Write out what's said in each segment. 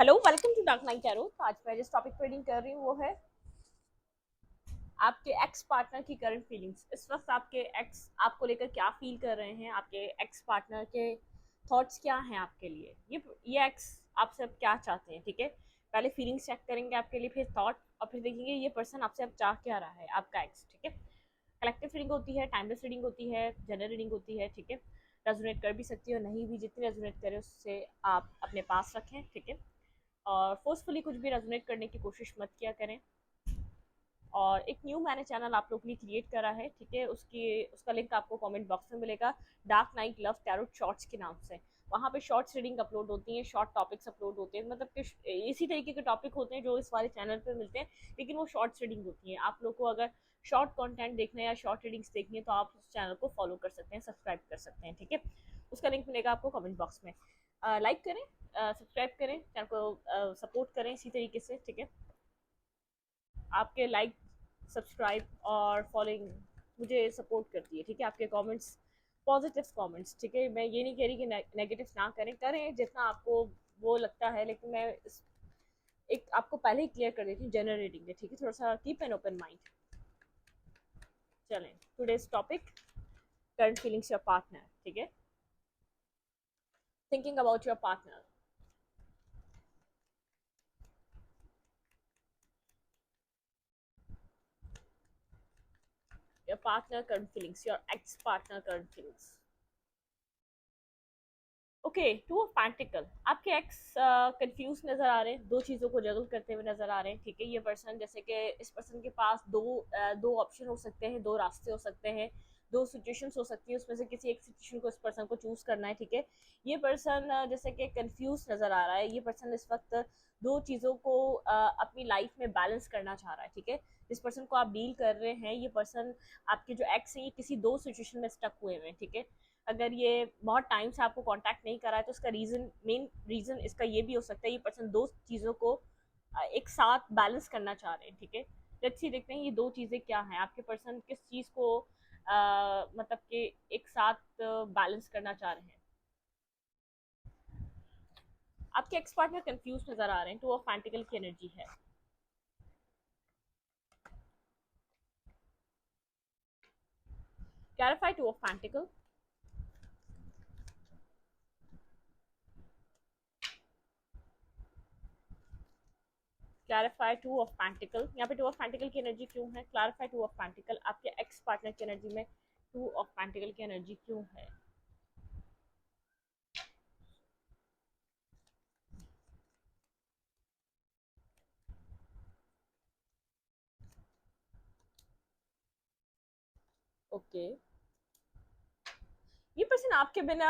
Hello, welcome to dark night tarot. तो आज मैं जिस टॉपिक पर रीडिंग कर रही हूँ वो है आपके एक्स पार्टनर की करंट फीलिंग्स। इस वक्त आपके एक्स आपको लेकर क्या फील कर रहे हैं, आपके एक्स पार्टनर के थॉट्स क्या हैं आपके लिए। ये एक्स आपसे अब क्या चाहते हैं, ठीक है। पहले फीलिंग्स चेक करेंगे आपके लिए, फिर थॉट, और फिर देखेंगे ये पर्सन आपसे अब चाह क्या रहा है, आपका एक्स, ठीक है। कलेक्टिव रीडिंग होती है, टाइमलेस रीडिंग होती है, जनरल रीडिंग होती है, ठीक है। रेजोनेट कर भी सकती है और नहीं भी, जितनी रेजोनेट करे उससे आप अपने पास रखें, ठीक है। और फोर्सफुली कुछ भी रेजोनेट करने की कोशिश मत किया करें। और एक न्यू मैंने चैनल आप लोग के लिए क्रिएट करा है, ठीक है। उसका लिंक आपको कमेंट बॉक्स में मिलेगा, dark night love tarot shorts के नाम से। वहाँ पे शॉर्ट्स रीडिंग अपलोड होती हैं, शॉर्ट टॉपिक्स अपलोड होते हैं, मतलब कि इसी तरीके के टॉपिक होते हैं जो इस वाले चैनल पे मिलते हैं, लेकिन वो शॉर्ट्स रीडिंग होती हैं। आप लोग को अगर शॉर्ट कंटेंट देखना है या शॉर्ट रीडिंग्स देखनी है तो आप उस चैनल को फॉलो कर सकते हैं, सब्सक्राइब कर सकते हैं, ठीक है। उसका लिंक मिलेगा आपको कमेंट बॉक्स में। लाइक करें, सब्सक्राइब करें, चैनल को सपोर्ट करें इसी तरीके से, ठीक है। आपके लाइक, सब्सक्राइब और फॉलोइंग मुझे सपोर्ट करती है, ठीक है। आपके कमेंट्स, पॉजिटिव कमेंट्स, ठीक है। मैं ये नहीं कह रही कि नेगेटिव ना करें, करें जितना आपको वो लगता है, लेकिन मैं एक आपको पहले ही क्लियर कर देती हूँ जनरल रीडिंग है, ठीक है। थोड़ा सा कीप एन ओपन माइंड। चलें, today's topic current feelings your partner, ठीक है। Thinking about your partner. Your partner current feelings, your ex partner current feelings. Okay, two of pentacle. आपके एक्स कंफ्यूज नजर आ रहे हैं, दो चीज़ों को जगल करते हुए नजर आ रहे हैं, ठीक है। ये पर्सन, जैसे कि इस पर्सन के पास दो ऑप्शन हो सकते हैं, दो रास्ते हो सकते हैं, दो सिचुएशंस हो सकती है, उसमें से किसी एक सिचुएशन को इस पर्सन को चूज करना है, ठीक है। ये पर्सन जैसे कि कंफ्यूज नजर आ रहा है। ये पर्सन इस वक्त दो चीज़ों को अपनी लाइफ में बैलेंस करना चाह रहा है, ठीक है। जिस पर्सन को आप डील कर रहे हैं, ये पर्सन, आपके जो एक्स हैं, ये किसी दो सिचुएशन में स्टक हुए हैं, ठीक है। अगर ये बहुत टाइम से आपको कांटेक्ट नहीं कर रहा है तो इसका रीज़न, मेन रीज़न इसका ये भी हो सकता है, ये पर्सन दो चीज़ों को एक साथ बैलेंस करना चाह रहे हैं, ठीक है। लेट्स सी, देखते हैं ये दो चीज़ें क्या हैं। आपके पर्सन किस चीज़ को मतलब कि एक साथ बैलेंस करना चाह रहे हैं। आपके एक्स पार्टनर कंफ्यूज नजर आ रहे हैं, टू ऑफ पेंटिकल की एनर्जी है। Clarify two of pentacle. Clarify two of pentacle. यहाँ पे टू ऑफ पेंटिकल की एनर्जी क्यों है? Clarify two of pentacle. आपके एक्स पार्टनर की एनर्जी में टू ऑफ पेंटिकल की एनर्जी क्यों है? ओके, ये पर्सन आपके बिना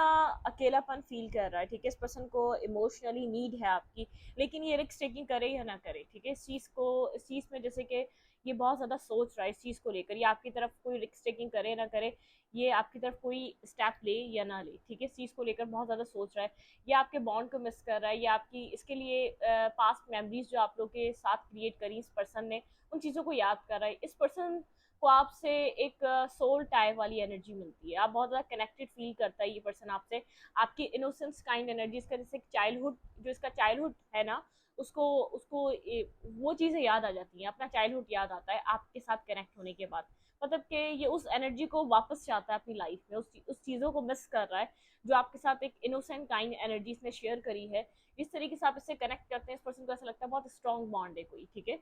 अकेलापन फील कर रहा है, ठीक है। इस पर्सन को इमोशनली नीड है आपकी, लेकिन ये रिस्क टेकिंग करे या ना करे, ठीक है। इस चीज़ में जैसे कि ये बहुत ज़्यादा सोच रहा है इस चीज़ को लेकर, ये आपकी तरफ कोई रिस्क टेकिंग करे ना करे, ये आपकी तरफ कोई स्टेप ले या ना ले, ठीक है। इस चीज़ को लेकर बहुत ज़्यादा सोच रहा है। ये आपके बॉन्ड को मिस कर रहा है, ये आपकी इसके लिए पास्ट मेमोरीज जो आप लोग के साथ क्रिएट करी इस पर्सन ने, उन चीज़ों को याद कर रहा है। इस पर्सन को आपसे एक सोल टाई वाली एनर्जी मिलती है, आप बहुत ज़्यादा कनेक्टेड फील करता है ये पर्सन आपसे। आपकी इनोसेंस काइंड एनर्जी, इसका जैसे चाइल्डहुड, जो इसका चाइल्डहुड है ना, उसको उसको वो चीज़ें याद आ जाती हैं, अपना चाइल्डहुड याद आता है आपके साथ कनेक्ट होने के बाद। मतलब कि ये उस एनर्जी को वापस चाहता है अपनी लाइफ में, उस चीज़ों को मिस कर रहा है जो आपके साथ एक इनोसेंट काइंड एनर्जी इसने शेयर करी है। जिस तरीके से आप इससे कनेक्ट करते हैं, इस पर्सन को ऐसा लगता है बहुत स्ट्रॉन्ग बॉन्ड है कोई, ठीक है।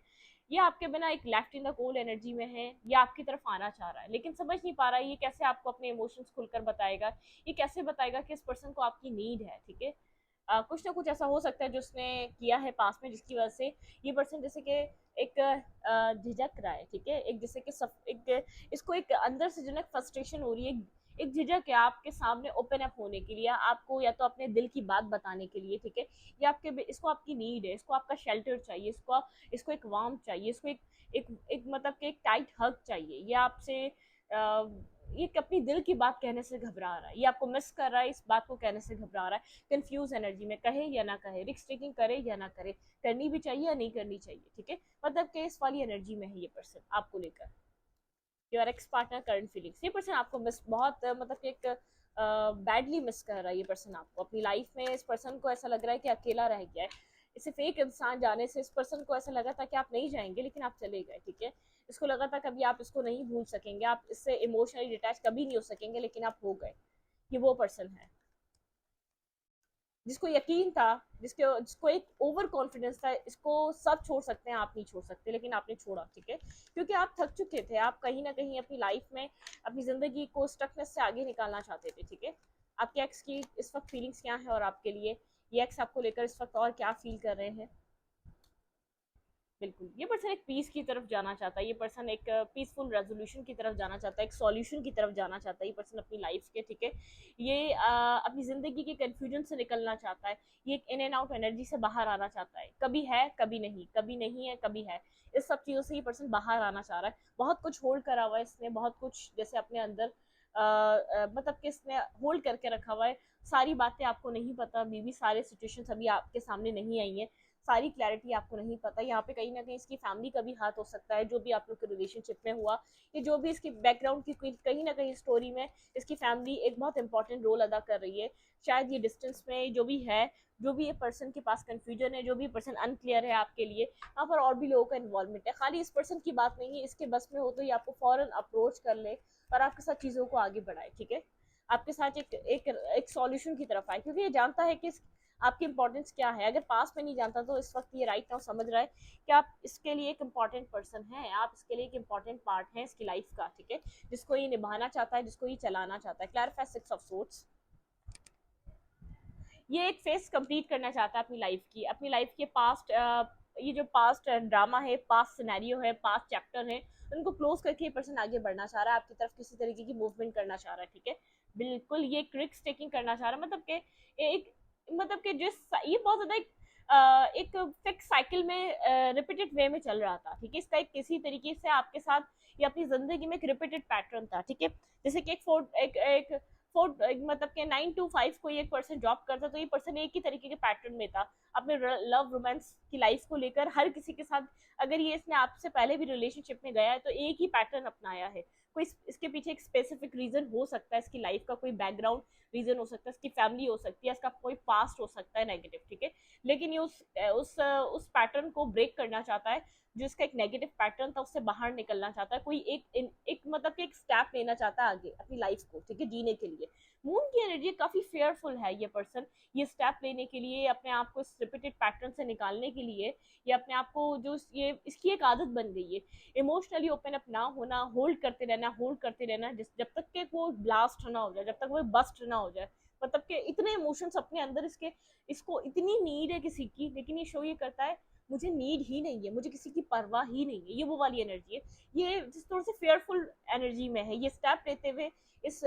ये आपके बिना एक left in the coal energy में है, ये आपकी तरफ आना चाह रहा है, लेकिन समझ नहीं पा रहा है ये कैसे आपको अपने इमोशंस खुलकर बताएगा, ये कैसे बताएगा कि इस पर्सन को आपकी नीड है, ठीक है। कुछ ना कुछ ऐसा हो सकता है जो उसने किया है पास में, जिसकी वजह से ये पर्सन जैसे कि एक झिझक रहा है, ठीक है। एक जैसे कि एक इसको एक अंदर से जो ना फ्रस्ट्रेशन हो रही है, एक झिझक है आपके सामने ओपन अप होने के लिए, आपको या तो अपने दिल की बात बताने के लिए, ठीक है। या इसको आपकी नीड है, इसको आपका शेल्टर चाहिए, इसको एक वार्म चाहिए, इसको एक मतलब कि एक टाइट हग चाहिए। ये आपसे ये अपनी दिल की बात कहने से घबरा रहा है, ये आपको मिस कर रहा है, इस बात को कहने से घबरा रहा है। कंफ्यूज एनर्जी में, कहे या ना कहे, रिस्क टेकिंग करे या ना करे, करनी भी चाहिए या नहीं करनी चाहिए, ठीक है। मतलब केस वाली एनर्जी में है ये पर्सन आपको लेकर। Your ex partner current feelings. ये पर्सन आपको मिस बहुत मतलब कि एक बैडली मिस कर रहा है ये पर्सन आपको अपनी लाइफ में। इस पर्सन को ऐसा लग रहा है कि अकेला रह गया है। सिर्फ एक इंसान जाने से इस पर्सन को ऐसा लगा था कि आप नहीं जाएंगे, लेकिन आप चले गए, ठीक है। इसको लगा था कभी आप इसको नहीं भूल सकेंगे, आप इससे इमोशनली डिटैच कभी नहीं हो सकेंगे, लेकिन आप हो गए। ये वो पर्सन है जिसको यकीन था, जिसको एक ओवर कॉन्फिडेंस था, इसको सब छोड़ सकते हैं, आप नहीं छोड़ सकते, लेकिन आपने छोड़ा, ठीक है। क्योंकि आप थक चुके थे, आप कहीं ना कहीं अपनी लाइफ में अपनी जिंदगी को स्टकनेस से आगे निकालना चाहते थे, ठीक है। आपके एक्स की इस वक्त फीलिंग्स क्या है, और आपके लिए ये एक्स आपको लेकर इस वक्त और क्या फील कर रहे हैं। बिल्कुल, ये पर्सन एक पीस की तरफ जाना चाहता है, ये पर्सन एक पीसफुल रेजोल्यूशन की तरफ जाना चाहता है, एक सॉल्यूशन की तरफ जाना चाहता है, ये पर्सन अपनी लाइफ के, ठीक है। ये अपनी जिंदगी के कंफ्यूजन से निकलना चाहता है, ये एक इन एंड आउट एनर्जी से बाहर आना चाहता है, कभी है कभी नहीं, कभी नहीं है कभी है, इस सब चीज़ों से ये पर्सन बाहर आना चाह रहा है। बहुत कुछ होल्ड करा हुआ है इसने, बहुत कुछ जैसे अपने अंदर मतलब कि इसने होल्ड करके रखा हुआ है। सारी बातें आपको नहीं पता, अभी भी सारे सिचुएशंस अभी आपके सामने नहीं आई हैं, सारी क्लैरिटी आपको नहीं पता। यहाँ पे कहीं ना कहीं इसकी फैमिली का भी हाथ हो सकता है, जो भी आप लोग के रिलेशनशिप में हुआ, ये जो भी इसकी बैकग्राउंड की कहीं ना कहीं स्टोरी में इसकी फैमिली एक बहुत इंपॉर्टेंट रोल अदा कर रही है। शायद ये डिस्टेंस में जो भी है, जो भी ये पर्सन के पास कंफ्यूजन है, जो भी पर्सन अनक्लियर है आपके लिए, वहाँ पर और भी लोगों का इन्वॉल्वमेंट है, खाली इस पर्सन की बात नहीं है। इसके बस में हो तो ये आपको फॉरन अप्रोच कर ले और आपके साथ चीज़ों को आगे बढ़ाए, ठीक है। आपके साथ एक सॉल्यूशन की तरफ आए, क्योंकि ये जानता है कि आपकी इंपॉर्टेंस क्या है। अगर पास में नहीं जानता तो इस वक्त ये राइट नाउ समझ रहा है कि आप इसके लिए एक इम्पॉर्टेंट पर्सन है, आप इसके लिए एक इम्पॉर्टेंट पार्ट है इसकी लाइफ का, ठीक है, जिसको ये निभाना चाहता है, जिसको ये चलाना चाहता है। क्लैरिफाई 6 ऑफ सोर्ट्स, ये एक फेज कंप्लीट करना चाहता है अपनी लाइफ की, अपनी लाइफ के पास्ट, ये जो पास्ट ड्रामा है, पास्ट सिनेरियो है, पास्ट चैप्टर है, उनको क्लोज करके ये पर्सन आगे बढ़ना चाह रहा है, आपकी तरफ किसी तरीके की मूवमेंट करना चाह रहा है, ठीक है। बिल्कुल, ये क्रिक टेकिंग करना चाह रहा है, मतलब कि एक, मतलब कि जिस, ये बहुत ज्यादा एक फिक्स साइकिल में रिपीटेड वे में चल रहा था, ठीक है। इसका एक किसी तरीके से आपके साथ या अपनी जिंदगी में एक रिपीटेड पैटर्न था, ठीक है। जैसे कि एक मतलब कि 9 to 5 कोई एक पर्सन जॉब करता, तो ये पर्सन एक ही तरीके के पैटर्न में था अपने लव रोमांस की लाइफ को लेकर, हर किसी के साथ। अगर ये इसने आपसे पहले भी रिलेशनशिप में गया है तो एक ही पैटर्न अपनाया है। कोई इसके पीछे एक स्पेसिफिक रीजन हो सकता है, इसकी लाइफ का कोई बैकग्राउंड रीजन हो सकता है, इसकी फैमिली हो सकती है, इसका कोई पास्ट हो सकता है नेगेटिव, ठीक है। लेकिन ये उस पैटर्न को ब्रेक करना चाहता है, जो इसका एक नेगेटिव पैटर्न था उससे बाहर निकलना चाहता है, कोई एक मतलब कि एक स्टेप लेना चाहता है आगे अपनी लाइफ को, ठीक है, जीने के लिए। मून की एनर्जी काफी फेयरफुल है ये पर्सन, ये स्टेप लेने के लिए, अपने आप को इस रिपीटेड पैटर्न से निकालने के लिए, ये अपने आप को जो ये इसकी एक आदत बन गई है, इमोशनली ओपन अप ना होना, होल्ड करते रहना, जब तक कि वो ब्लास्ट ना हो जाए, जब तक वो बस्ट ना हो जाए। मतलब कि इतने इमोशंस अपने अंदर इसके, इसको इतनी नीड है किसी की, लेकिन ये शो ये करता है मुझे नीड ही नहीं है, मुझे किसी की परवाह ही नहीं है। ये वो वाली एनर्जी है, ये जिस तरह से फेयरफुल एनर्जी में है। ये स्टेप लेते हुए इस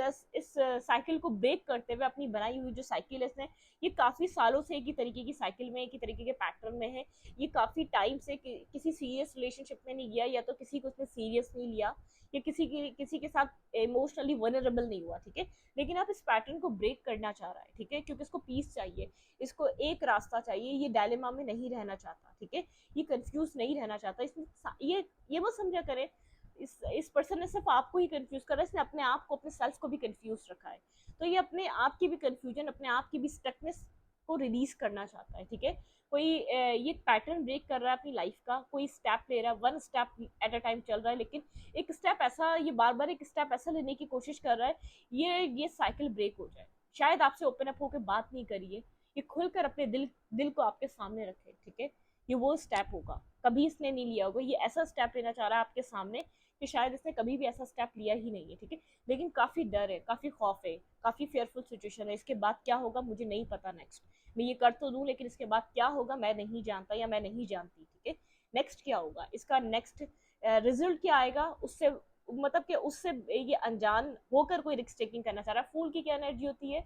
साइकिल को ब्रेक करते हुए, अपनी बनाई हुई जो साइकिल है इसने, ये काफी सालों से एक ही तरीके की साइकिल में, एक ही तरीके के पैटर्न में है। ये काफी टाइम से किसी सीरियस रिलेशनशिप में नहीं गया, या तो किसी को उसने सीरियस नहीं लिया, या किसी के साथ इमोशनली वनरेबल नहीं हुआ, ठीक है। लेकिन अब इस पैटर्न को ब्रेक करना चाह रहा है, ठीक है, क्योंकि इसको पीस चाहिए, इसको एक रास्ता चाहिए, ये डायलेमा में नहीं रहना चाहता, ठीक है। ये कंफ्यूज नहीं रहना चाहता, इसमें ये मत समझा करे इस पर्सन ने सिर्फ आपको ही कंफ्यूज करा, इसने अपने आप को, अपने सेल्फ को भी कंफ्यूज रखा है। तो ये अपने आप की भी कंफ्यूजन, अपने आप की भी स्टकनेस को रिलीज करना चाहता है, ठीक है। कोई ये पैटर्न ब्रेक कर रहा है अपनी लाइफ का, कोई स्टेप ले रहा है, one step at a time चल रहा है, लेकिन एक स्टेप ऐसा, ये बार बार एक स्टेप ऐसा लेने की कोशिश कर रहा है, ये साइकिल ब्रेक हो जाए। शायद आपसे ओपन अप होकर बात नहीं करिए, ये खुलकर अपने दिल को आपके सामने रखे, ठीक है। ये वो स्टेप होगा, कभी इसने नहीं लिया होगा, ये ऐसा स्टेप लेना चाह रहा है आपके सामने कि शायद इसने कभी भी ऐसा स्टेप लिया ही नहीं है, ठीक है। लेकिन काफी डर है, काफी खौफ है, काफी फेयरफुल सिचुएशन है, इसके बाद क्या होगा मुझे नहीं पता, नेक्स्ट मैं ये कर तो दूं, लेकिन इसके बाद क्या होगा मैं नहीं जानता, या मैं नहीं जानती, ठीक है। नेक्स्ट क्या होगा, इसका नेक्स्ट रिजल्ट क्या आएगा, उससे मतलब कि उससे ये अनजान होकर कोई रिस्क टेकिंग करना चाह रहा है। फूल की क्या एनर्जी होती है,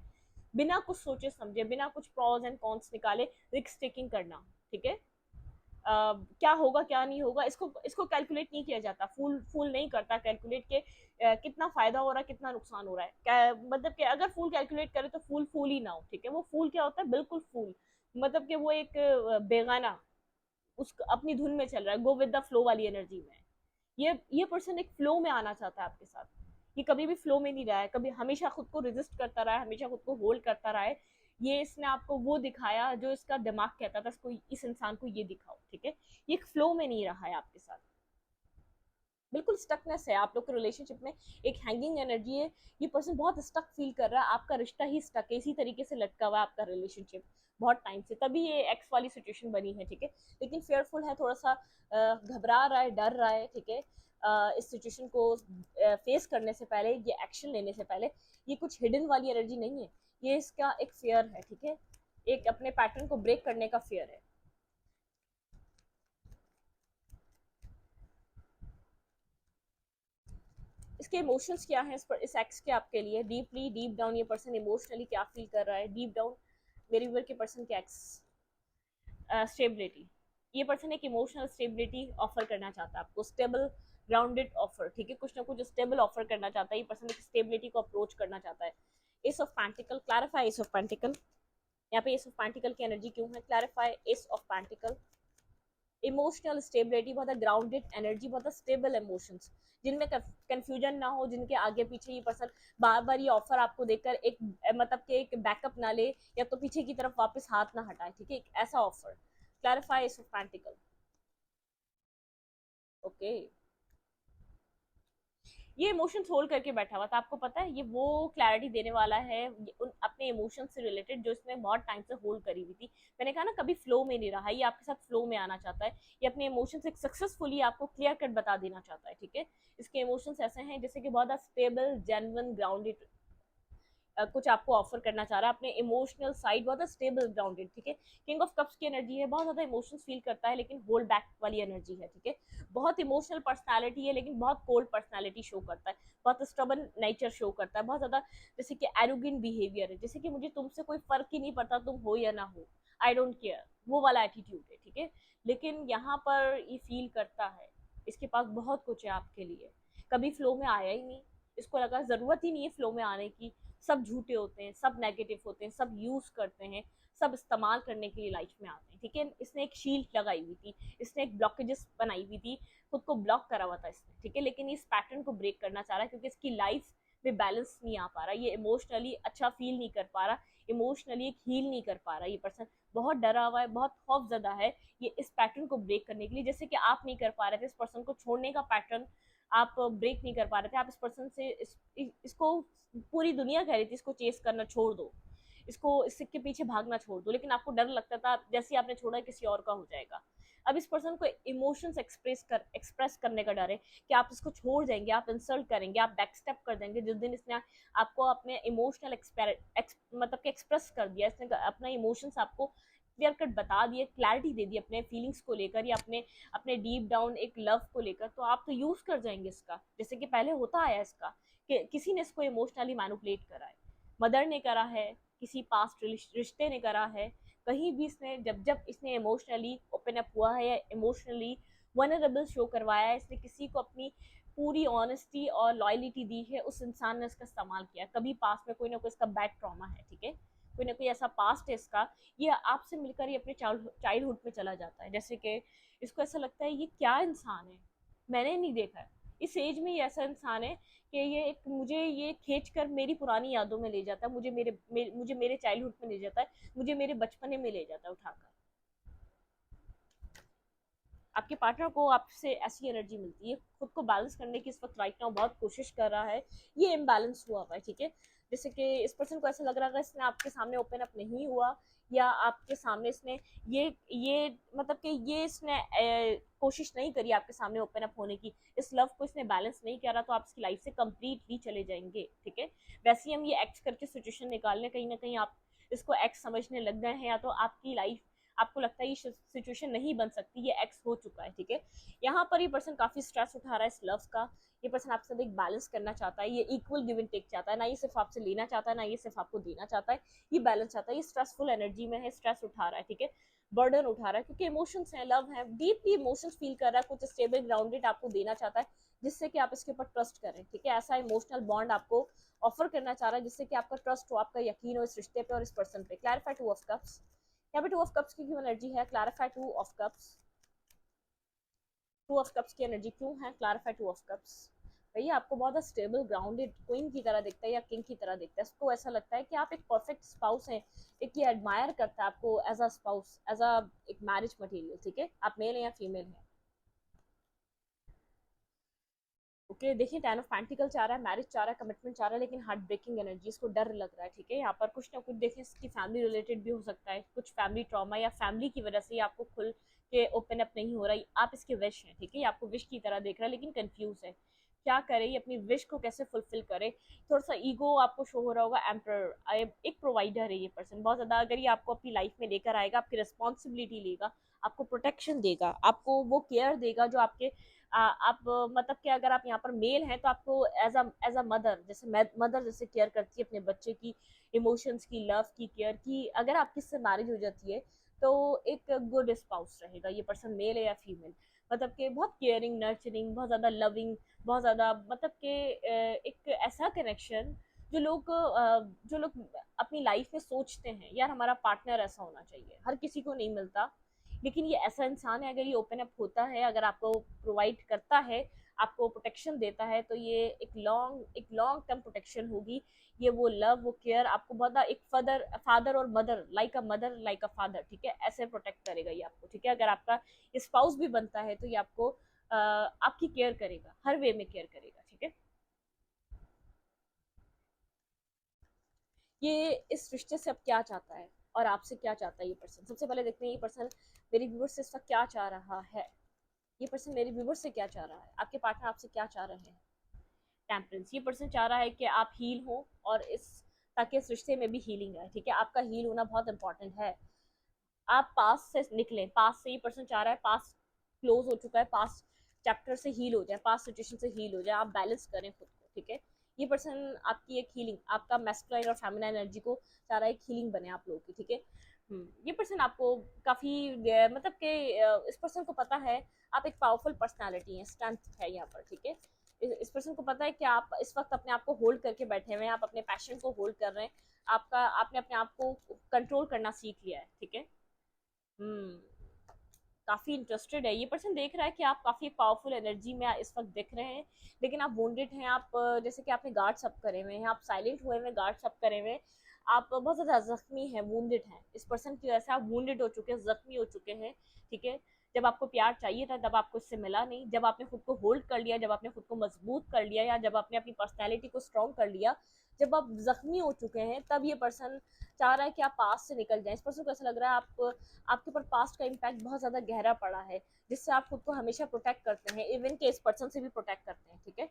बिना कुछ सोचे समझे, बिना कुछ प्रॉज एंड कॉन्स निकाले रिस्क टेकिंग करना, ठीक है। क्या होगा क्या नहीं होगा, इसको इसको कैलकुलेट नहीं किया जाता, फूल फूल नहीं करता कैलकुलेट के कितना फायदा हो रहा है, कितना नुकसान हो रहा है। मतलब कि अगर फूल कैलकुलेट करे तो फूल फूल ही ना हो, ठीक है। वो फूल क्या होता है, बिल्कुल फूल, मतलब कि वो एक बेगाना, उस अपनी धुन में चल रहा है, गो विद द फ्लो वाली एनर्जी में। ये पर्सन एक फ्लो में आना चाहता है आपके साथ, ये कभी भी फ्लो में नहीं रहा है, कभी हमेशा खुद को रेजिस्ट करता रहा है, हमेशा खुद को होल्ड करता रहा है। ये इसने आपको वो दिखाया जो इसका दिमाग कहता था इसको, इस इंसान को ये दिखाओ, ठीक है। ये एक फ्लो में नहीं रहा है आपके साथ, बिल्कुल स्टकनेस है आप लोग के रिलेशनशिप में, एक हैंगिंग एनर्जी है। ये पर्सन बहुत स्टक फील कर रहा है, आपका रिश्ता ही स्टक है, इसी तरीके से लटका हुआ है आपका रिलेशनशिप बहुत टाइम से, तभी ये एक्स वाली सिचुएशन बनी है, ठीक है। लेकिन फेयरफुल है, थोड़ा सा घबरा रहा है, डर रहा है, ठीक है। इस सिचुएशन को फेस करने से पहले, ये एक्शन लेने से पहले, ये कुछ हिडन वाली एनर्जी नहीं है, ये इसका एक फेयर है, ठीक है। एक अपने पैटर्न को ब्रेक करने का फेयर है। इसके इमोशंस क्या हैं इस एक्स के आपके लिए, डीपली डीप डाउन ये पर्सन इमोशनली क्या फील कर रहा है डीप डाउन, मेरे व्यूअर के पर्सन के एक्स। स्टेबिलिटी, ये पर्सन एक इमोशनल स्टेबिलिटी ऑफर करना चाहता है आपको, स्टेबल ग्राउंडेड ऑफर, ठीक है। कुछ ना कुछ स्टेबल ऑफर करना चाहता है ये पर्सन, एक स्टेबिलिटी को अप्रोच करना चाहता है। S of pentacle, clarify S of pentacle, यहाँ पे एस ऑफ पैंटिकल की एनर्जी क्यों है, clarify S of pentacle. Emotional stability, बहुत ग्राउंडेड एनर्जी, बहुत स्टेबल इमोशंस, जिनमें कंफ्यूजन ना हो, जिनके आगे पीछे ये पर्सन बार बार ये ऑफर आपको देकर एक मतलब कि एक बैकअप ना ले, या तो पीछे की तरफ वापस हाथ ना हटाए, ठीक है, ऐसा offer. Clarify S of pentacle, okay. ये इमोशंस होल्ड करके बैठा हुआ था, आपको पता है, ये वो क्लैरिटी देने वाला है उन अपने इमोशंस से रिलेटेड जो इसने बहुत टाइम से होल्ड करी हुई थी। मैंने कहा ना, कभी फ्लो में नहीं रहा, ये आपके साथ फ्लो में आना चाहता है, ये अपने इमोशंस एक सक्सेसफुली आपको क्लियर कट बता देना चाहता है, ठीक है। इसके इमोशंस ऐसे हैं जैसे कि बहुत स्टेबल, जेन्युइन, ग्राउंडेड कुछ आपको ऑफर करना चाह रहा है, अपने इमोशनल साइड बहुत स्टेबल, ग्राउंडेड, ठीक है। किंग ऑफ कप्स की एनर्जी है, बहुत ज्यादा इमोशंस फील करता है लेकिन होल्ड बैक वाली एनर्जी है, ठीक है। बहुत इमोशनल पर्सनालिटी है लेकिन बहुत कोल्ड पर्सनालिटी शो करता है, बहुत स्टबन नेचर शो करता है, बहुत ज्यादा जैसे कि एरोगेंट बिहेवियर है, जैसे कि मुझे तुमसे कोई फर्क ही नहीं पड़ता तुम हो या ना हो, आई डोंट केयर, वो वाला एटीट्यूड है, ठीक है। लेकिन यहाँ पर ये फील करता है इसके पास बहुत कुछ है आपके लिए, कभी फ्लो में आया ही नहीं, इसको लगा जरूरत ही नहीं है फ्लो में आने की, सब झूठे होते हैं, सब नेगेटिव होते हैं, सब यूज करते हैं, सब इस्तेमाल करने के लिए लाइफ में आते हैं, ठीक है। इसने एक शील्ड लगाई हुई थी, इसने एक ब्लॉकेजेस बनाई हुई थी, खुद को ब्लॉक करा हुआ था इसने, ठीक है। लेकिन इस पैटर्न को ब्रेक करना चाह रहा है क्योंकि इसकी लाइफ में बैलेंस नहीं आ पा रहा, ये इमोशनली अच्छा फील नहीं कर पा रहा, इमोशनली एक हील नहीं कर पा रहा, ये पर्सन बहुत डरा हुआ है, बहुत खौफजदा है ये इस पैटर्न को ब्रेक करने के लिए, जैसे कि आप नहीं कर पा रहे थे इस पर्सन को छोड़ने का पैटर्न, आप ब्रेक नहीं कर पा रहे थे, आप इस पर्सन से इसको पूरी दुनिया कह रही थी इसको चेस करना छोड़ दो, इसको इसके पीछे भागना छोड़ दो, लेकिन आपको डर लगता था जैसे आपने छोड़ा किसी और का हो जाएगा। अब इस पर्सन को इमोशंस एक्सप्रेस करने का डर है कि आप इसको छोड़ देंगे, आप इंसल्ट करेंगे, आप बैक स्टेप कर देंगे, जिस दिन इसने आपको अपने इमोशनल मतलब कि एक्सप्रेस कर दिया, इसने अपना इमोशंस आपको क्लियर कट बता दिए, क्लैरिटी दे दी अपने फीलिंग्स को लेकर या अपने अपने डीप डाउन एक लव को लेकर, तो आप तो यूज कर जाएंगे इसका, जैसे कि पहले होता आया इसका कि किसी ने इसको इमोशनली मैनिपुलेट करा है, मदर ने करा है, किसी पास्ट रिश्ते ने करा है, कहीं भी इसने जब जब इसने इमोशनली ओपन अप हुआ है या इमोशनली वनरेबल शो करवाया है, इसने किसी को अपनी पूरी ऑनेस्टी और लॉयलिटी दी है, उस इंसान ने इसका इस्तेमाल किया, कभी पास्ट में कोई ना कोई इसका बैड ट्रॉमा है, ठीक है, कोई ना कोई ऐसा पास्ट है इसका, ये आपसे मिलकर ये अपने चाइल्डहुड में चला जाता है, जैसे कि इसको ऐसा लगता है ये क्या इंसान है, मैंने नहीं देखा है, इस एज में ये ऐसा इंसान है कि ये एक मुझे ये खींच कर मेरी पुरानी यादों में ले जाता है, मुझे मेरे चाइल्डहुड में ले जाता है, मुझे मेरे बचपने में ले जाता है उठाकर। आपके पार्टनर को आपसे ऐसी एनर्जी मिलती है, खुद को बैलेंस करने की इस वक्त राइट नाउ बहुत कोशिश कर रहा है, ये इम्बैलेंस हुआ हुआ है, ठीक है। जैसे कि इस पर्सन को ऐसा लग रहा है इसने आपके सामने ओपन अप नहीं हुआ, या आपके सामने इसने ये मतलब कि ये इसने कोशिश नहीं करी आपके सामने ओपन अप होने की, इस लव को इसने बैलेंस नहीं करा, तो आप इसकी लाइफ से कंप्लीटली चले जाएंगे, ठीक है। वैसे ही हम ये एक्स करके सिचुएशन निकाल लें, कहीं ना कहीं आप इसको एक्स समझने लग गए हैं, या तो आपकी लाइफ आपको लगता है ये सिचुएशन नहीं बन सकती, ये एक्स हो चुका है, ठीक है। यहाँ पर ये पर्सन काफी स्ट्रेस उठा रहा है इस लव का, ये पर्सन आपके साथ एक बैलेंस करना चाहता है, ये इक्वल गिव एंड टेक चाहता है, ना ये सिर्फ आपसे लेना चाहता है, ना ये सिर्फ आपको देना चाहता है, ये बैलेंस चाहता है, ये स्ट्रेसफुल एनर्जी में है, स्ट्रेस उठा रहा है, ठीक है, बर्डन उठा रहा है, क्योंकि इमोशंस हैं, लव है, डीपली इमोशंस फील कर रहा है, कुछ स्टेबल ग्राउंडेड आपको देना चाहता है जिससे कि आप इसके ऊपर ट्रस्ट करें, ठीक है, ऐसा इमोशनल बॉन्ड आपको ऑफर करना चाह रहा है जिससे कि आपका ट्रस्ट हो, आपका यकीन हो इस रिश्ते पे और इस पर्सन पे। क्लैरिफाई टू ऑफ कप्स, यहाँ पे टू ऑफ कप्स की क्यों एनर्जी है, clarify two of cups, two of cups की एनर्जी क्यों है, क्लैरिफाई टू ऑफ कप्स, भैया आपको बहुत स्टेबल ग्राउंडेड क्वीन की तरह दिखता है या किंग की तरह दिखता है, उसको ऐसा लगता है कि आप एक परफेक्ट स्पाउस हैं, एक ये एडमायर करता है आपको as a spouse, as a एक मैरिज मटेरियल, ठीक है, आप मेल हैं या फीमेल हैं। ओके देखिए, टेन ऑफ पेंटिकल चाह रहा है, मैरिज चाह रहा है, कमिटमेंट चाह रहा है, लेकिन हार्ट ब्रेकिंग एनर्जी, इसको डर लग रहा है, ठीक है, यहाँ पर कुछ ना कुछ देखिए इसकी फैमिली रिलेटेड भी हो सकता है, कुछ फैमिली ट्रॉमा या फैमिली की वजह से ये आपको खुल के ओपन अप नहीं हो रहा है, आप इसके विश हैं, ठीक है, ये आपको विश की तरह देख रहा है लेकिन कंफ्यूज है, क्या करे ये अपनी विश को कैसे फुलफिल करे, थोड़ा सा ईगो आपको शो हो रहा होगा, एम्पर एक प्रोवाइडर है ये पर्सन बहुत ज्यादा, अगर ये आपको अपनी लाइफ में लेकर आएगा, आपकी रिस्पॉन्सिबिलिटी लेगा, आपको प्रोटेक्शन देगा, आपको वो केयर देगा जो आपके आप मतलब कि अगर आप यहाँ पर मेल हैं तो आपको एज अ मदर, जैसे मदर जैसे केयर करती है अपने बच्चे की इमोशंस की, लव की, केयर की, अगर आपकी इससे मैरिज हो जाती है तो एक गुड स्पाउस रहेगा, ये पर्सन मेल है या फीमेल, मतलब कि बहुत केयरिंग, नर्चरिंग, बहुत ज़्यादा लविंग, बहुत ज़्यादा मतलब कि एक ऐसा कनेक्शन जो लोग अपनी लाइफ में सोचते हैं यार हमारा पार्टनर ऐसा होना चाहिए, हर किसी को नहीं मिलता, लेकिन ये ऐसा इंसान है, अगर ये ओपन अप होता है, अगर आपको प्रोवाइड करता है, आपको प्रोटेक्शन देता है, तो ये एक लॉन्ग टर्म प्रोटेक्शन होगी, ये वो लव, वो केयर आपको बहुत एक फादर और मदर लाइक अ फादर, ठीक है, ऐसे प्रोटेक्ट करेगा ये आपको, ठीक है, अगर आपका स्पाउस भी बनता है तो ये आपको आपकी केयर करेगा, हर वे में केयर करेगा, ठीक है। ये इस रिश्ते से अब क्या चाहता है और आपसे क्या चाहता है ये पर्सन, सबसे पहले देखते हैं ये पर्सन मेरी व्यूअर से इसका क्या चाह रहा है, ये पर्सन मेरे व्यूवर से क्या चाह रहा है, आपके पार्टनर आपसे क्या चाह रहे हैं। टेम्परेंस, ये पर्सन चाह रहा है कि आप हील हो और इस ताकि इस रिश्ते में भी हीलिंग आए, ठीक है, आपका हील होना बहुत इंपॉर्टेंट है, आप पास से निकले, पास से ये पर्सन चाह रहा है, पास क्लोज हो चुका है, पास चैप्टर से हील हो जाए, पास सिचुएशन से हील हो जाए, आप बैलेंस करें खुद को, ठीक है, ये पर्सन आपकी एक हीलिंग, आपका मैस्कुलाइन और फेमिनाइन एनर्जी को चाह रहा है एक हीलिंग बने आप लोगों की, ठीक है। ये पर्सन आपको काफी मतलब कि इस पर्सन को पता है आप एक पावरफुल पर्सनालिटी है, स्ट्रेंथ है यहाँ पर, ठीक है, इस पर्सन को पता है कि आप इस वक्त अपने आप को होल्ड करके बैठे हुए हैं, आप अपने पैशन को होल्ड कर रहे हैं, आपका आपने अपने आप को कंट्रोल करना सीख लिया है, ठीक है। हम्म काफी इंटरेस्टेड है ये पर्सन, देख रहा है कि आप काफी पावरफुल एनर्जी में इस वक्त दिख रहे हैं, लेकिन आप वोंडेड हैं, आप जैसे कि आपने गार्ड्स अप करे हुए हैं, आप साइलेंट हुए हुए गार्ड्स अप करे हुए हैं, आप बहुत ज्यादा जख्मी हैं, वोंडेड हैं, इस पर्सन की वजह से आप वोंडेड हो चुके हैं, जख्मी हो चुके हैं, ठीक है, जब आपको प्यार चाहिए था तब आपको इससे मिला नहीं, जब आपने खुद को होल्ड कर लिया, जब आपने खुद को मजबूत कर लिया, या जब आपने अपनी पर्सनैलिटी को स्ट्रॉन्ग कर लिया, जब आप जख्मी हो चुके हैं, तब ये पर्सन चाह रहा है कि आप पास से निकल जाएं, इस पर्सन को ऐसा लग रहा है आप आपके ऊपर पास्ट का इम्पैक्ट बहुत ज्यादा गहरा पड़ा है, जिससे आप खुद को हमेशा प्रोटेक्ट करते हैं, इवन के इस पर्सन से भी प्रोटेक्ट करते हैं, ठीक है।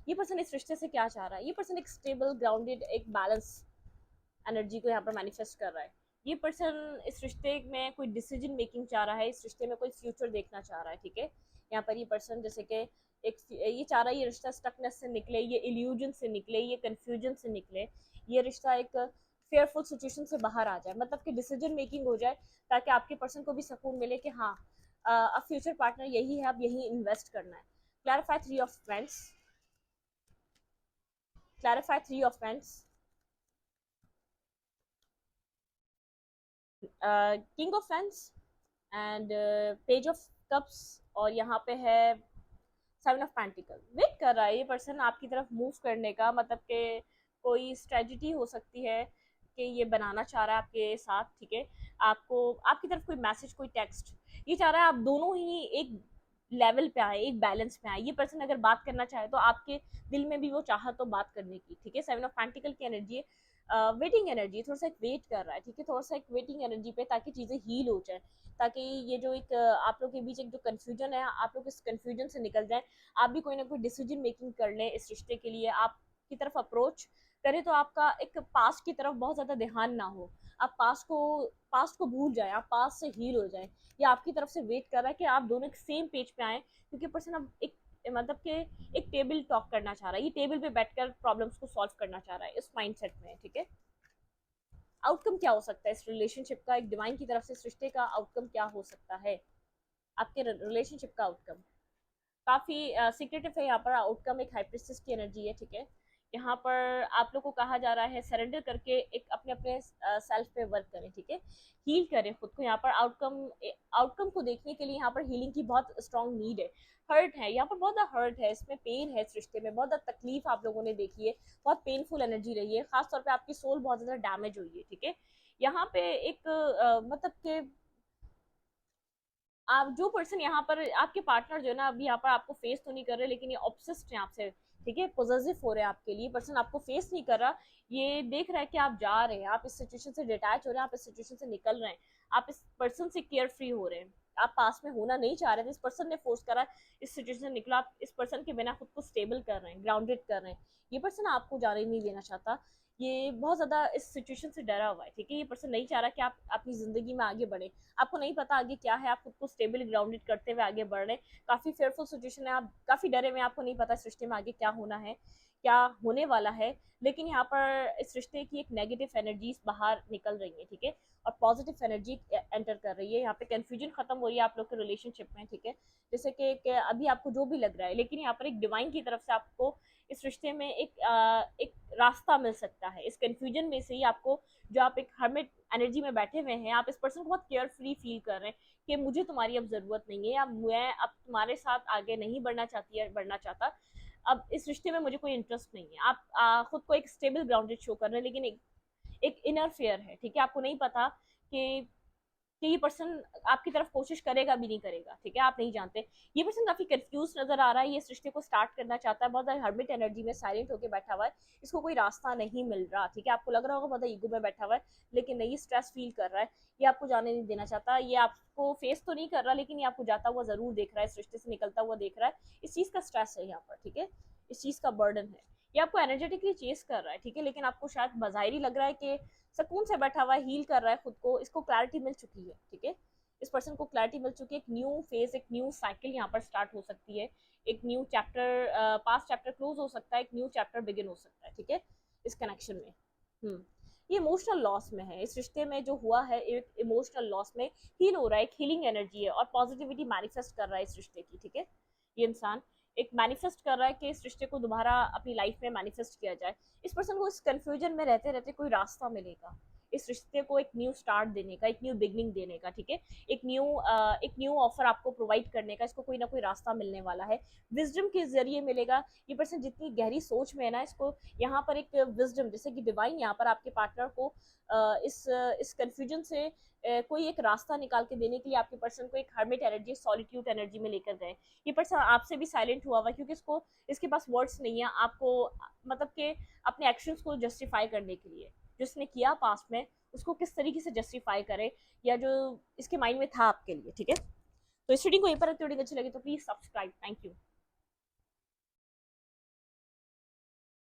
ये पर्सन इस रिश्ते से क्या चाह रहा है, ये पर्सन एक स्टेबल ग्राउंडेड एक बैलेंस एनर्जी को यहाँ पर मैनिफेस्ट कर रहा है, ये पर्सन इस रिश्ते में कोई डिसीजन मेकिंग चाह रहा है, इस रिश्ते में कोई फ्यूचर देखना चाह रहा है, ठीक है, यहाँ पर ये पर्सन जैसे कि एक ये चाह रहा है ये रिश्ता स्टकनेस से निकले, ये इल्यूजन से निकले, ये कंफ्यूजन से निकले, ये रिश्ता एक फेयरफुल सिचुएशन से बाहर आ जाए, मतलब कि डिसीजन मेकिंग हो जाए, ताकि आपके पर्सन को भी सुकून मिले कि हाँ अब फ्यूचर पार्टनर यही है, अब यही इन्वेस्ट करना है। Clarify three of friends, clarify three of friends, king of friends and page of cups, और यहाँ पे है सेवन ऑफ पेंटिकल, वेट कर रहा है ये पर्सन आपकी तरफ मूव करने का, मतलब कि कोई स्ट्रेटजी हो सकती है कि ये बनाना चाह रहा है आपके साथ, ठीक है, आपको आपकी तरफ कोई मैसेज, कोई टेक्स्ट, ये चाह रहा है आप दोनों ही एक लेवल पे आए, एक बैलेंस पे आए, ये पर्सन अगर बात करना चाहे तो आपके दिल में भी वो चाह तो बात करने की, ठीक है, सेवन ऑफ पेंटिकल की एनर्जी है, वेटिंग एनर्जी, थोड़ा सा एक वेट कर रहा है, ठीक है, थोड़ा सा एक वेटिंग एनर्जी पे, ताकि चीजें हील हो जाए, ताकि ये जो एक आप लोग के बीच एक जो कंफ्यूजन है, आप लोग इस कंफ्यूजन से निकल जाए, आप भी कोई ना कोई डिसीजन मेकिंग कर लें इस रिश्ते के लिए, आपकी तरफ अप्रोच करें, तो आपका एक पास्ट की तरफ बहुत ज्यादा ध्यान ना हो, आप पास्ट को भूल जाए, आप पास्ट से हील हो जाए, या आपकी तरफ से वेट कर रहा है कि आप दोनों एक सेम पेज पे आए, क्योंकि पर्सन अब एक मतलब कि एक टेबल टॉक करना चाह रहा है, ये टेबल पे बैठकर प्रॉब्लम्स को सॉल्व करना चाह रहा है, इस माइंडसेट में, ठीक है। आउटकम क्या हो सकता है इस रिलेशनशिप का, एक डिवाइन की तरफ से इस रिश्ते का आउटकम क्या हो सकता है, आपके रिलेशनशिप का आउटकम काफी सीक्रेटिव है, यहाँ पर आउटकम एक हाई प्रिस्टेस की एनर्जी है, ठीक है, यहाँ पर आप लोग को कहा जा रहा है सरेंडर करके एक अपने अपने सेल्फ पे वर्क करें, ठीक है, हील करें खुद को। यहाँ पर आउटकम को देखने के लिए यहाँ पर हीलिंग की बहुत स्ट्रांग नीड है। हर्ट है यहाँ पर, बहुत ज़्यादा हर्ट है, इसमें पेन है, इस रिश्ते में बहुत ज़्यादा तकलीफ आप लोगों ने देखी है, बहुत पेनफुल एनर्जी रही है, खासतौर पे आपकी सोल बहुत ज़्यादा डैमेज हुई है, ठीक है। यहाँ पे एक मतलब के आप जो पर्सन यहाँ पर आपके पार्टनर जो है ना, अभी यहाँ पर आपको फेस तो नहीं कर रहे, लेकिन ये ऑब्सेस्ड है आपसे, ठीक है, पॉजिटिव हो रहे हैं आपके लिए। पर्सन आपको फेस नहीं कर रहा, ये देख रहा है कि आप जा रहे हैं, आप इस सिचुएशन से डिटैच हो रहे हैं, आप इस सिचुएशन से निकल रहे हैं, आप इस पर्सन से केयर फ्री हो रहे हैं, आप पास में होना नहीं चाह रहे थे, इस पर्सन ने फोर्स करा, इस सिचुएशन से निकला, आप इस पर्सन के बिना खुद को स्टेबल कर रहे हैं, ग्राउंडेड कर रहे हैं। ये पर्सन आपको जाने नहीं देना चाहता, ये बहुत ज्यादा इस सिचुएशन से डरा हुआ है, ठीक है। ये पर्सन नहीं चाह रहा कि आप अपनी जिंदगी में आगे बढ़े, आपको नहीं पता आगे क्या है, आप खुद को स्टेबल ग्राउंडेड करते हुए आगे बढ़ रहे हैं। काफी फेयरफुल सिचुएशन है, आप काफी डरे हुए, आपको नहीं पता इस रिश्ते में आगे क्या होना है, क्या होने वाला है। लेकिन यहाँ पर इस रिश्ते की एक नेगेटिव एनर्जी बाहर निकल रही है, ठीक है, और पॉजिटिव एनर्जी एंटर कर रही है। यहाँ पे कंफ्यूजन खत्म हो रही है आप लोग के रिलेशनशिप में, ठीक है। जैसे कि अभी आपको जो भी लग रहा है, लेकिन यहाँ पर एक डिवाइन की तरफ से आपको इस रिश्ते में एक रास्ता मिल सकता है। इस कंफ्यूजन में से ही आपको, जो आप एक हर्मिट एनर्जी में बैठे हुए हैं, आप इस पर्सन को बहुत केयर फ्री फील कर रहे हैं कि मुझे तुम्हारी अब जरूरत नहीं है, या मैं अब तुम्हारे साथ आगे नहीं बढ़ना चाहती है, बढ़ना चाहता, अब इस रिश्ते में मुझे कोई इंटरेस्ट नहीं है। आप खुद को एक स्टेबल ग्राउंडेड शो कर रहे हैं, लेकिन एक इनर फेयर है, ठीक है। आपको नहीं पता कि ये पर्सन आपकी तरफ कोशिश करेगा भी नहीं करेगा, ठीक है, आप नहीं जानते। ये पर्सन काफी कंफ्यूज नजर आ रहा है, ये इस रिश्ते को स्टार्ट करना चाहता है, बहुत ज्यादा हर्मिट एनर्जी में साइलेंट होकर बैठा हुआ है, इसको कोई रास्ता नहीं मिल रहा, ठीक है। आपको लग रहा होगा बहुत ईगो में बैठा हुआ है, लेकिन नहीं, स्ट्रेस फील कर रहा है, ये आपको जाने नहीं देना चाहता, ये आपको फेस तो नहीं कर रहा, लेकिन ये आपको जाता हुआ जरूर देख रहा है, इस रिश्ते से निकलता हुआ देख रहा है। इस चीज का स्ट्रेस है यहाँ पर, ठीक है, इस चीज का बर्डन है, ये आपको एनर्जेटिकली चेस कर रहा है, ठीक है, लेकिन आपको शायद बाहिरी लग रहा है कि सुकून से बैठा हुआ है, हील कर रहा है खुद को, इसको क्लैरिटी मिल चुकी है, ठीक है। इस पर्सन को क्लैरिटी मिल चुकी है, एक न्यू फेज, एक न्यू साइकिल यहाँ पर स्टार्ट हो सकती है, एक new chapter, past chapter close हो सकता है, एक न्यू चैप्टर बिगिन हो सकता है, ठीक है, इस कनेक्शन में। ये इमोशनल लॉस में है, इस रिश्ते में जो हुआ है, एक इमोशनल लॉस में हील हो रहा है, एक हीलिंग एनर्जी है, और पॉजिटिविटी मैनिफेस्ट कर रहा है इस रिश्ते की, ठीक है। ये इंसान एक मैनिफेस्ट कर रहा है कि इस रिश्ते को दोबारा अपनी लाइफ में मैनिफेस्ट किया जाए। इस पर्सन को इस कंफ्यूजन में रहते रहते कोई रास्ता मिलेगा, इस रिश्ते को एक न्यू स्टार्ट देने का, एक न्यू बिगनिंग देने का, ठीक है, एक न्यू ऑफर आपको प्रोवाइड करने का, इसको कोई ना कोई रास्ता मिलने वाला है, विजडम के जरिए मिलेगा। ये पर्सन जितनी गहरी सोच में है ना, इसको यहाँ पर एक विजडम, जैसे कि डिवाइन यहाँ पर आपके पार्टनर को इस कंफ्यूजन से कोई एक रास्ता निकाल के देने के लिए आपके पर्सन को एक हर्मिट एनर्जी, सॉलिट्यूड एनर्जी में लेकर गए। ये पर्सन आपसे भी साइलेंट हुआ हुआ, क्योंकि इसके पास वर्ड्स नहीं है आपको, मतलब कि अपने एक्शंस को जस्टिफाई करने के लिए, जिसने किया पास्ट में उसको किस तरीके से जस्टिफाई करे, या जो इसके माइंड में था आपके लिए, ठीक है। तो इस रीडिंग को यहीं पर रखते, अच्छी लगी तो प्लीज सब्सक्राइब। Thank you.